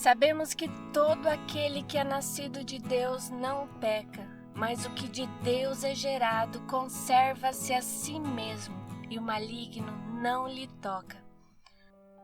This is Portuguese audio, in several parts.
Sabemos que todo aquele que é nascido de Deus não peca, mas o que de Deus é gerado conserva-se a si mesmo, e o maligno não lhe toca.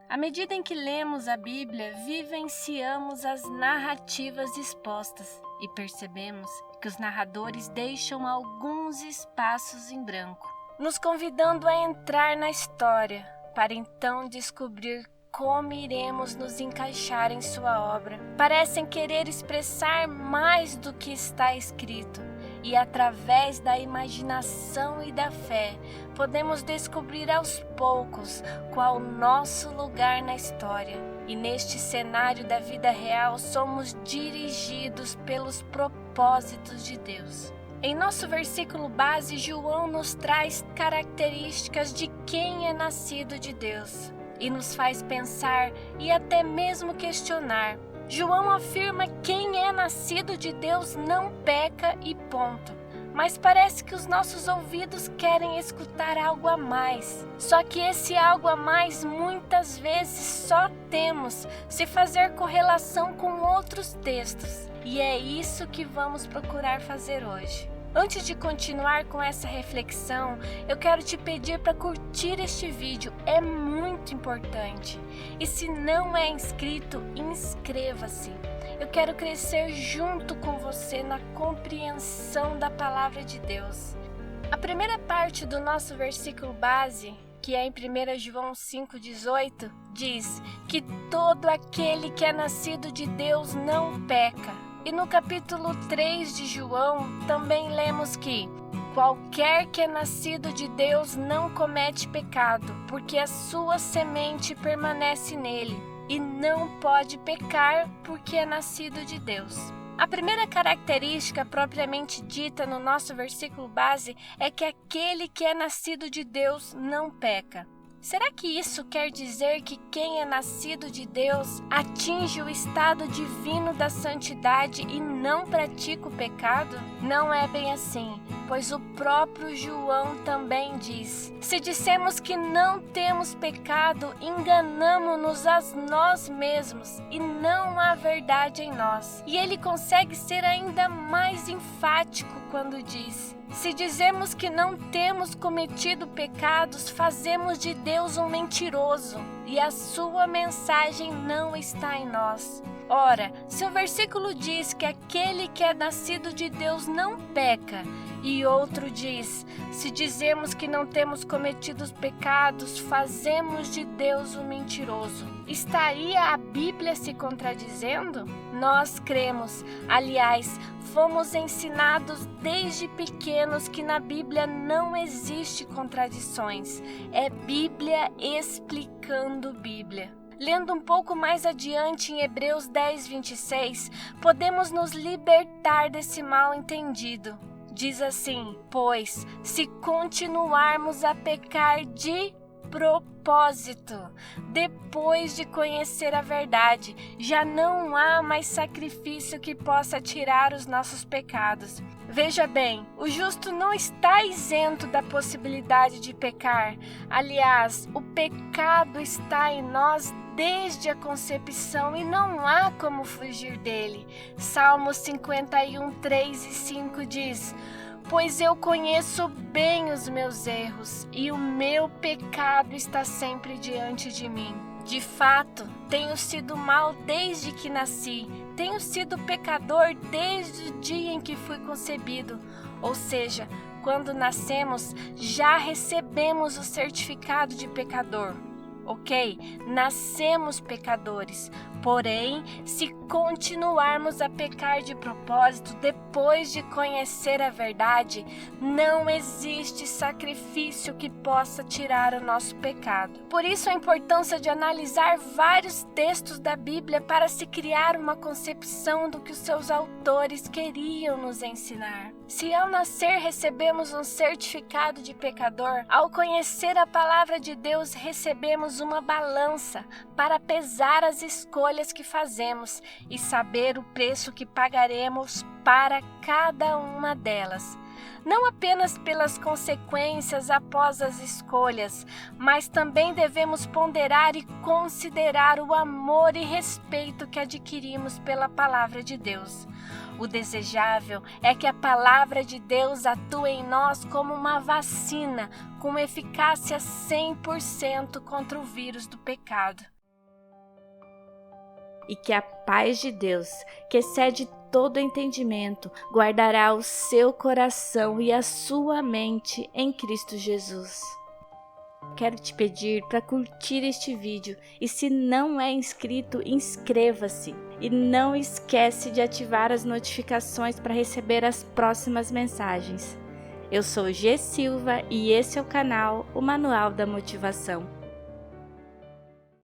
À medida em que lemos a Bíblia, vivenciamos as narrativas expostas e percebemos que os narradores deixam alguns espaços em branco, nos convidando a entrar na história, para então descobrir como iremos nos encaixar em sua obra. Parecem querer expressar mais do que está escrito, e através da imaginação e da fé, podemos descobrir aos poucos qual o nosso lugar na história. E neste cenário da vida real, somos dirigidos pelos propósitos de Deus. Em nosso versículo base, João nos traz características de quem é nascido de Deus e nos faz pensar e até mesmo questionar. João afirma que quem é nascido de Deus não peca e ponto. Mas parece que os nossos ouvidos querem escutar algo a mais. Só que esse algo a mais muitas vezes só temos se fazer correlação com outros textos. E é isso que vamos procurar fazer hoje. Antes de continuar com essa reflexão, eu quero te pedir para curtir este vídeo, é muito importante. E se não é inscrito, inscreva-se. Eu quero crescer junto com você na compreensão da palavra de Deus. A primeira parte do nosso versículo base, que é em 1 João 5,18, diz que todo aquele que é nascido de Deus não peca. E no capítulo 3 de João, também lemos que qualquer que é nascido de Deus não comete pecado, porque a sua semente permanece nele, e não pode pecar porque é nascido de Deus. A primeira característica propriamente dita no nosso versículo base é que aquele que é nascido de Deus não peca. Será que isso quer dizer que quem é nascido de Deus atinge o estado divino da santidade e não pratica o pecado? Não é bem assim, pois o próprio João também diz: se dissemos que não temos pecado, enganamo-nos a nós mesmos e não há verdade em nós. E ele consegue ser ainda mais enfático quando diz: se dizemos que não temos cometido pecados, fazemos de Deus um mentiroso, e a sua mensagem não está em nós. Ora, se o versículo diz que aquele que é nascido de Deus não peca, e outro diz: se dizemos que não temos cometido pecados, fazemos de Deus um mentiroso, estaria a Bíblia se contradizendo? Nós cremos, aliás, fomos ensinados desde pequenos que na Bíblia não existe contradições. É Bíblia explicando Bíblia. Lendo um pouco mais adiante em Hebreus 10:26, podemos nos libertar desse mal entendido. Diz assim: pois se continuarmos a pecar de propósito, depois de conhecer a verdade, já não há mais sacrifício que possa tirar os nossos pecados. Veja bem, o justo não está isento da possibilidade de pecar. Aliás, o pecado está em nós desde a concepção e não há como fugir dele. Salmos 51, 3 e 5 diz: pois eu conheço bem os meus erros, e o meu pecado está sempre diante de mim. De fato, tenho sido mal desde que nasci, tenho sido pecador desde o dia em que fui concebido. Ou seja, quando nascemos, já recebemos o certificado de pecador. Ok? Nascemos pecadores. Porém, se continuarmos a pecar de propósito depois de conhecer a verdade, não existe sacrifício que possa tirar o nosso pecado. Por isso a importância de analisar vários textos da Bíblia para se criar uma concepção do que os seus autores queriam nos ensinar. Se ao nascer recebemos um certificado de pecador, ao conhecer a palavra de Deus recebemos uma balança para pesar as escolhas que fazemos e saber o preço que pagaremos para cada uma delas. não apenas pelas consequências após as escolhas, mas também devemos ponderar e considerar o amor e respeito que adquirimos pela palavra de Deus. O desejável é que a palavra de Deus atue em nós como uma vacina, com eficácia 100% contra o vírus do pecado. E que a paz de Deus, que excede todo entendimento, guardará o seu coração e a sua mente em Cristo Jesus. Quero te pedir para curtir este vídeo e, se não é inscrito, inscreva-se e não esquece de ativar as notificações para receber as próximas mensagens. Eu sou G Silva e esse é o canal O Manual da Motivação.